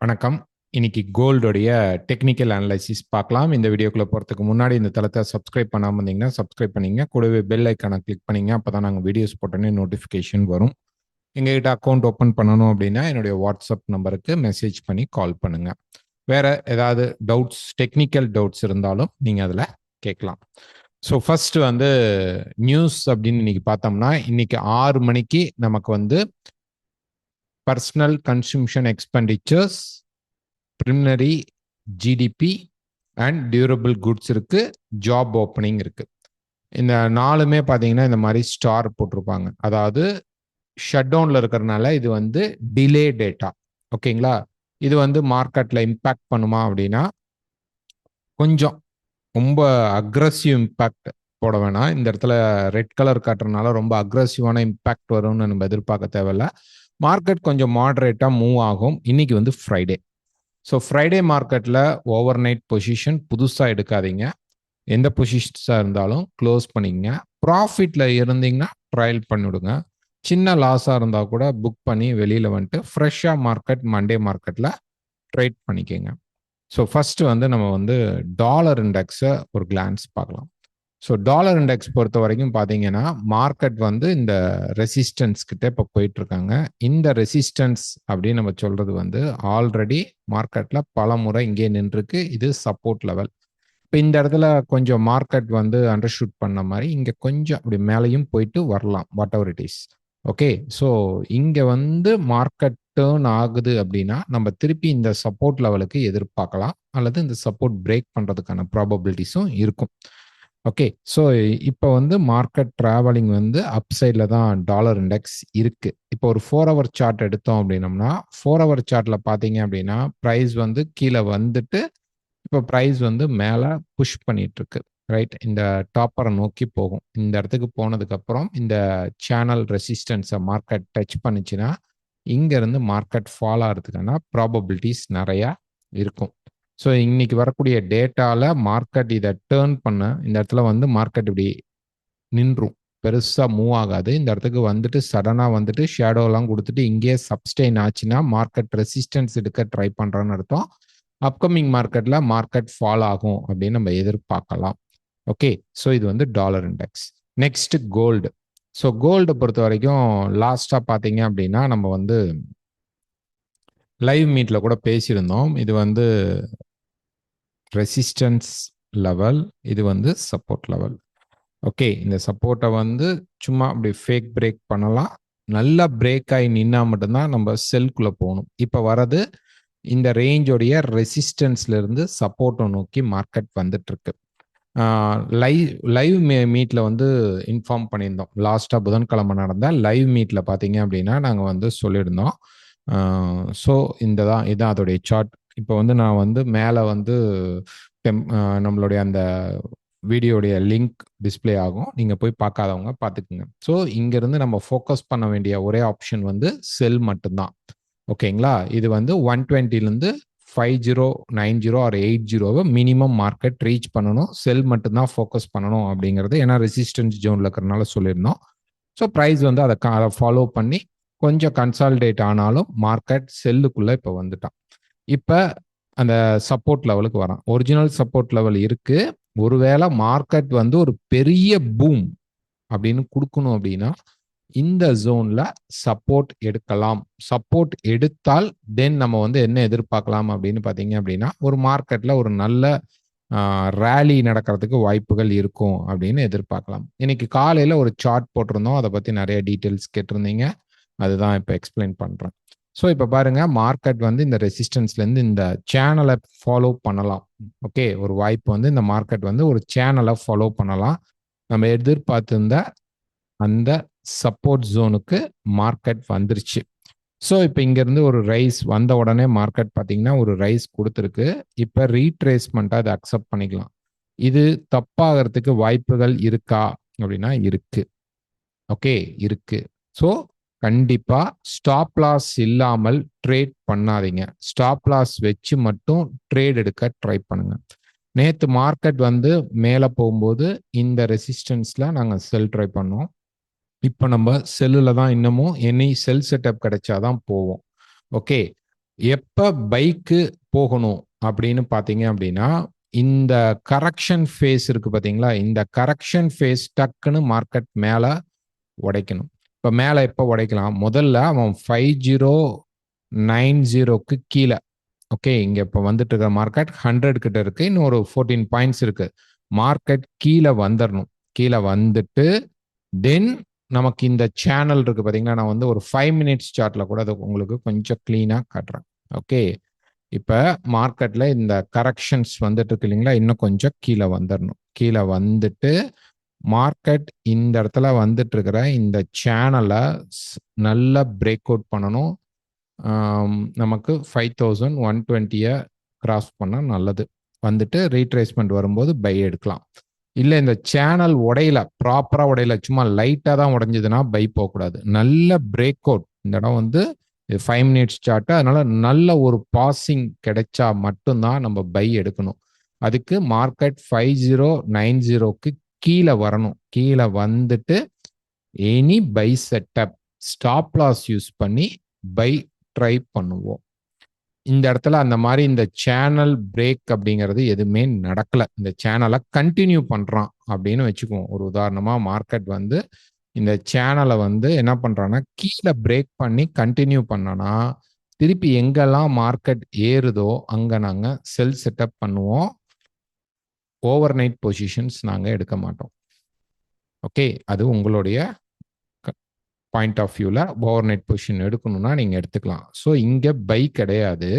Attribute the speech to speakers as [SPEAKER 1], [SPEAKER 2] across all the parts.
[SPEAKER 1] வணக்கம். இன்னைக்கு கோல்டோடைய technical analysis பார்க்கலாம். இந்த வீடியோக்குள்ள போறதுக்கு முன்னாடி இந்த தளத்தை சப்ஸ்கிரைப் பண்ணாம இருந்தீங்கன்னா சப்ஸ்கிரைப் பண்ணீங்க. கூடவே பெல் ஐக்கானை கிளிக் பண்ணீங்க. அப்பதான் நாங்கள் வீடியோஸ் போட்டோன்னே நோட்டிஃபிகேஷன் வரும். எங்ககிட்ட அக்கௌண்ட் ஓப்பன் பண்ணணும் அப்படின்னா என்னுடைய வாட்ஸ்அப் நம்பருக்கு மெசேஜ் பண்ணி கால் பண்ணுங்க. வேற ஏதாவது டவுட்ஸ், டெக்னிக்கல் டவுட்ஸ் இருந்தாலும் நீங்க அதில் கேட்கலாம். ஸோ ஃபர்ஸ்ட் வந்து நியூஸ் அப்படின்னு இன்னைக்கு பார்த்தோம்னா, இன்னைக்கு 6 மணிக்கு நமக்கு வந்து personal consumption expenditures, preliminary GDP and durable goods இருக்கு, ஜாப் ஓப்பனிங் இருக்கு. இந்த நாலுமே பார்த்தீங்கன்னா இந்த மாதிரி ஸ்டார் போட்டிருப்பாங்க. அதாவது ஷட் டவுன்ல இருக்கிறதுனால இது வந்து டிலே டேட்டா. ஓகேங்களா? இது வந்து மார்க்கெட்ல இம்பாக்ட் பண்ணுமா அப்படின்னா கொஞ்சம் ரொம்ப அக்ரஸிவ் இம்பாக்ட் போட வேணாம். இந்த இடத்துல ரெட் கலர் காட்டுறதுனால ரொம்ப அக்ரஸிவான இம்பாக்ட் வரும்னு நம்ம எதிர்பார்க்க தேவையில்ல. மார்க்கெட் கொஞ்சம் மாடரேட்டா மூவ் ஆகும். இன்னைக்கு வந்து ஃப்ரைடே. ஸோ ஃப்ரைடே மார்க்கெட்டில் ஓவர் நைட் பொசிஷன் புதுசாக எடுக்காதீங்க. எந்த பொசிஷன்ஸாக இருந்தாலும் க்ளோஸ் பண்ணிக்கங்க. ப்ராஃபிட்டில் இருந்தீங்கன்னா ட்ரையல் பண்ணிவிடுங்க. சின்ன லாஸாக இருந்தால் கூட புக் பண்ணி வெளியில் வந்துட்டு ஃப்ரெஷ்ஷாக மார்க்கெட் மண்டே மார்க்கெட்டில் ட்ரேட் பண்ணிக்கோங்க. ஸோ ஃபஸ்ட்டு வந்து நம்ம வந்து டாலர் இண்டெக்ஸை ஒரு கிளான்ஸ் பார்க்கலாம். ஸோ டாலர் இண்டெக்ஸ் பொறுத்த வரைக்கும் பார்த்தீங்கன்னா மார்க்கெட் வந்து இந்த ரெசிஸ்டன்ஸ் கிட்ட இப்போ போயிட்டு இருக்காங்க. இந்த ரெசிஸ்டன்ஸ் அப்படின்னு நம்ம சொல்றது வந்து ஆல்ரெடி மார்க்கெட்ல பல முறை இங்கே நின்றுருக்கு. இது சப்போர்ட் லெவல். இப்போ இந்த இடத்துல கொஞ்சம் மார்க்கெட் வந்து அண்டர்ஷூட் பண்ண மாதிரி இங்கே கொஞ்சம் அப்படி மேலேயும் போயிட்டு வரலாம், what ever it is. Okay, so இங்கே வந்து மார்க்கெட் டேர்ன் ஆகுது அப்படின்னா நம்ம திருப்பி இந்த சப்போர்ட் லெவலுக்கு எதிர்பார்க்கலாம், அல்லது இந்த சப்போர்ட் பிரேக் பண்ணுறதுக்கான ப்ராபபிலிட்டிஸும் இருக்கும். ஓகே, ஸோ இப்போ வந்து மார்க்கெட் ட்ராவலிங் வந்து அப்சைடில் தான் டாலர் இண்டெக்ஸ் இருக்கு. இப்போ ஒரு 4 ஹவர் சார்ட் எடுத்தோம் அப்படின்னம்னா 4 ஹவர் சார்ட்டில் பார்த்தீங்க அப்படின்னா ப்ரைஸ் வந்து கீழே வந்துட்டு இப்போ ப்ரைஸ் வந்து மேலே புஷ் பண்ணிட்டு இருக்கு. ரைட், இந்த டாப்பரை நோக்கி போகும். இந்த இடத்துக்கு போனதுக்கப்புறம் இந்த சேனல் ரெசிஸ்டன்ஸை மார்க்கெட் டச் பண்ணிச்சுன்னா இங்கேருந்து மார்க்கெட் ஃபால் ஆகிறதுக்கான ப்ராபபிலிட்டிஸ் நிறையா இருக்கும். ஸோ இன்னைக்கு வரக்கூடிய டேட்டாவில் மார்க்கெட் இதை டேர்ன் பண்ண இந்த இடத்துல வந்து மார்க்கெட் இப்படி நின்றும், பெருசாக மூவ் ஆகாது. இந்த இடத்துக்கு வந்துட்டு சடனாக வந்துட்டு ஷேடோலாம் கொடுத்துட்டு இங்கேயே சப்ஸ்டெயின் ஆச்சுன்னா மார்க்கெட் ரெசிஸ்டன்ஸ் எடுக்க ட்ரை பண்ணுறான்னு அர்த்தம். அப்கமிங் மார்க்கெட்டில் மார்க்கெட் ஃபால் ஆகும் அப்படின்னு நம்ம எதிர்பார்க்கலாம். ஓகே, ஸோ இது வந்து dollar index. Next gold. So கோல்டை பொறுத்த வரைக்கும் லாஸ்ட்டாக பார்த்தீங்க அப்படின்னா நம்ம வந்து லைவ் மீட்டில் கூட பேசியிருந்தோம். இது வந்து ரெசிஸ்டன்ஸ் லெவல், இது வந்து சப்போர்ட் லெவல். ஓகே, இந்த சப்போர்ட்டை வந்து சும்மா அப்படி ஃபேக் பிரேக் பண்ணலாம். நல்லா பிரேக் ஆகி நின்னா மட்டும்தான் நம்ம செல்குள்ளே போகணும். இப்போ வரது இந்த ரேஞ்சோடைய ரெசிஸ்டன்ஸ்ல இருந்து சப்போர்ட்டை நோக்கி மார்க்கெட் வந்துட்டு இருக்கு. லைவ் மீட்டில் வந்து இன்ஃபார்ம் பண்ணியிருந்தோம். லாஸ்ட்டாக புதன்கிழமை நடந்த லைவ் மீட்டில் பார்த்தீங்க அப்படின்னா நாங்கள் வந்து சொல்லியிருந்தோம். ஸோ இதுதான் அதோடைய சார்ட். இப்போ வந்து நான் வந்து மேலே வந்து நம்மளுடைய அந்த வீடியோடைய லிங்க் டிஸ்பிளே ஆகும். நீங்கள் போய் பார்க்காதவங்க பார்த்துக்குங்க. ஸோ இங்கேருந்து நம்ம ஃபோக்கஸ் பண்ண வேண்டிய ஒரே ஆப்ஷன் வந்து செல் மட்டும்தான். ஓகேங்களா? இது வந்து 120லேருந்து 5090 ஆர் 80 மினிமம் மார்க்கெட் ரீச் பண்ணணும். செல் மட்டும்தான் ஃபோக்கஸ் பண்ணணும் அப்படிங்கிறது. ஏன்னா ரெசிஸ்டன்ஸ் ஜோனில் இருக்கிறனால சொல்லியிருந்தோம். ஸோ ப்ரைஸ் வந்து அதை ஃபாலோ பண்ணி கொஞ்சம் கன்சாலிடேட் ஆனாலும் மார்க்கெட் செல்லுக்குள்ளே இப்போ வந்துட்டான். இப்போ அந்த சப்போர்ட் லெவலுக்கு வரான். ஒரிஜினல் சப்போர்ட் லெவல் இருக்கு. ஒருவேளை மார்க்கெட் வந்து ஒரு பெரிய பூம் அப்படின்னு கொடுக்கணும் அப்படின்னா இந்த ஜோன்ல சப்போர்ட் எடுக்கலாம். சப்போர்ட் எடுத்தால் தென் நம்ம வந்து என்ன எதிர்பார்க்கலாம் அப்படின்னு பார்த்தீங்க அப்படின்னா ஒரு மார்க்கெட்ல ஒரு நல்ல ரேலி நடக்கிறதுக்கு வாய்ப்புகள் இருக்கும் அப்படின்னு எதிர்பார்க்கலாம். இன்னைக்கு காலையில ஒரு சார்ட் போட்டிருந்தோம், அதை பத்தி நிறைய டீட்டெயில்ஸ் கேட்டிருந்தீங்க. அதுதான் இப்போ எக்ஸ்பிளைன் பண்றேன். ஸோ இப்போ பாருங்க, மார்க்கெட் வந்து இந்த ரெசிஸ்டன்ஸ்லேருந்து இந்த சேனலை ஃபாலோ பண்ணலாம். ஓகே, ஒரு வாய்ப்பு வந்து இந்த மார்க்கெட் வந்து ஒரு சேனலை ஃபாலோ பண்ணலாம். நம்ம எதிர்பார்த்திருந்த அந்த சப்போர்ட் ஜோனுக்கு மார்க்கெட் வந்துருச்சு. ஸோ இப்போ இங்கேருந்து ஒரு ரைஸ் வந்த உடனே மார்க்கெட் பார்த்தீங்கன்னா ஒரு ரைஸ் கொடுத்துருக்கு. இப்போ ரீட்ரேஸ்மெண்ட்டாக அதை அக்செப்ட் பண்ணிக்கலாம். இது தப்பாகிறதுக்கு வாய்ப்புகள் இருக்கா அப்படின்னா இருக்கு. ஓகே, இருக்கு. ஸோ கண்டிப்பா ஸ்டாப் லாஸ் இல்லாமல் ட்ரேட் பண்ணாதீங்க. ஸ்டாப் லாஸ் வச்சு மட்டும் ட்ரேட் எடுக்க ட்ரை பண்ணுங்க. நேற்று மார்க்கெட் வந்து மேலே போகும்போது இந்த ரெசிஸ்டன்ஸ்ல நாங்கள் செல் ட்ரை பண்ணோம். இப்போ நம்ம செல்லில் தான் இன்னமும் செல் செட்டப் கிடைச்சாதான் போவோம். ஓகே, எப்போ பைக்கு போகணும் அப்படின்னு பார்த்தீங்க அப்படின்னா, இந்த கரெக்ஷன் ஃபேஸ் இருக்கு பார்த்தீங்களா? இந்த கரெக்ஷன் ஃபேஸ் டக்குன்னு மார்க்கெட் மேலே உடைக்கணும். இப்போ மேலே எப்போ உடைக்கலாம்? முதல்ல அவன் 5090க்கு கீழே, ஓகே, இங்கே இப்போ வந்துட்டு இருக்கிற மார்க்கெட் 100 கிட்ட இருக்கு. இன்னும் ஒரு 14 பாயிண்ட்ஸ் இருக்கு. மார்க்கெட் கீழே வந்துடணும். கீழே வந்துட்டு தென் நமக்கு இந்த சேனல் இருக்கு பார்த்தீங்களா? நான் வந்து ஒரு 5 மினிட்ஸ் சார்ட்ல கூட அதை உங்களுக்கு கொஞ்சம் கிளீனாக காட்டுறேன். ஓகே, இப்போ மார்க்கெட்ல இந்த கரெக்ஷன்ஸ் வந்துட்டு இருக்கு இல்லைங்களா? இன்னும் கொஞ்சம் கீழே வந்துடணும். கீழே வந்துட்டு மார்க்கெட் இந்த இடத்துல வந்துட்டு இருக்கிற இந்த சேனலை நல்லா பிரேக் அவுட் பண்ணணும். நமக்கு 5120 கிராஸ் பண்ணால் நல்லது. வந்துட்டு ரீட்ரேஸ்மெண்ட் வரும்போது பை எடுக்கலாம். இல்லை இந்த சேனல் உடையில, ப்ராப்பராக உடையில, சும்மா லைட்டாக தான் உடைஞ்சதுன்னா பை போகக்கூடாது. நல்ல பிரேக் அவுட். இந்த இடம் வந்து 5 மினிட்ஸ் சார்ட்டு, அதனால நல்ல ஒரு பாசிங் கிடைச்சா மட்டும்தான் நம்ம பை எடுக்கணும். அதுக்கு மார்க்கெட் 5090க்கு கீழே வரணும். கீழே வந்துட்டு any buy setup stop loss use பண்ணி பை ட்ரை பண்ணுவோம். இந்த இடத்துல அந்த மாதிரி இந்த சேனல் பிரேக் அப்படிங்கிறது எதுவுமே நடக்கல. இந்த சேனலை கண்டினியூ பண்றான் அப்படின்னு வச்சுக்குவோம். ஒரு உதாரணமா மார்க்கெட் வந்து இந்த சேனலை வந்து என்ன பண்றான்னா கீழே பிரேக் பண்ணி கண்டினியூ பண்ணனா திருப்பி எங்கெல்லாம் மார்க்கெட் ஏறுதோ அங்க நாங்க செல் செட்டப் பண்ணுவோம். ஓவர் நைட் பொசிஷன்ஸ் நாங்க எடுக்க மாட்டோம். ஓகே, அது உங்களுடைய பாயிண்ட் ஆஃப் வியூல ஓவர் நைட் பொசிஷன் எடுக்கணும்னா நீங்க எடுத்துக்கலாம். ஸோ இங்க பை கிடையாது.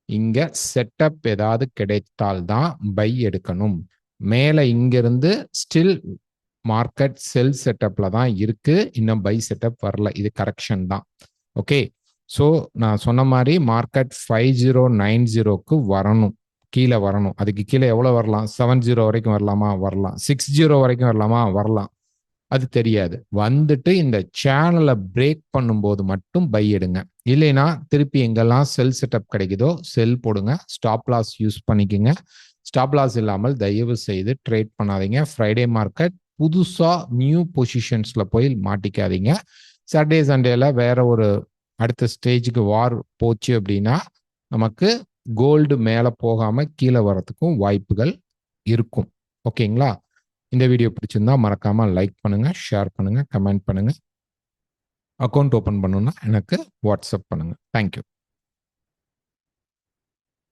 [SPEAKER 1] இங்க செட்டப் ஏதாவது கிடைத்தால்தான் பை எடுக்கணும். மேல இங்கிருந்து ஸ்டில் மார்க்கெட் செல் செட்டப்ல தான் இருக்கு. இன்னும் பை செட்டப் வரல. இது கரெக்ஷன் தான். ஓகே, ஸோ நான் சொன்ன மாதிரி மார்க்கெட் 5090க்கு வரணும். கீழே வரணும். அதுக்கு கீழே எவ்வளவு வரலாம்? 70 வரைக்கும் வரலாமா? வரலாம். 60 வரைக்கும் வரலாமா? வரலாம். அது தெரியாது. வந்துட்டு இந்த சேனலை பிரேக் பண்ணும்போது மட்டும் பை எடுங்க. இல்லைன்னா திருப்பி எங்கெல்லாம் செல் செட்டப் கிடைக்குதோ செல் போடுங்க. ஸ்டாப் லாஸ் யூஸ் பண்ணிக்கோங்க. ஸ்டாப் லாஸ் இல்லாமல் தயவு செய்து ட்ரேட் பண்ணாதீங்க. ஃப்ரைடே மார்க்கெட் புதுசா நியூ பொசிஷன்ஸ்ல போய் மாட்டிக்காதீங்க. சாட்டர்டே சண்டேல வேற ஒரு அடுத்த ஸ்டேஜுக்கு வார் போச்சு அப்படின்னா நமக்கு கோல்டு மேலே போகாம கீழே வரத்துக்கும் வாய்ப்புகள் இருக்கும். ஓகேங்களா? இந்த வீடியோ பிடிச்சிருந்தா மறக்காம லைக் பண்ணுங்க, ஷேர் பண்ணுங்க, கமெண்ட் பண்ணுங்க. அக்கௌண்ட் ஓபன் பண்ணணும்னா எனக்கு வாட்ஸ்அப் பண்ணுங்க. தேங்க்யூ.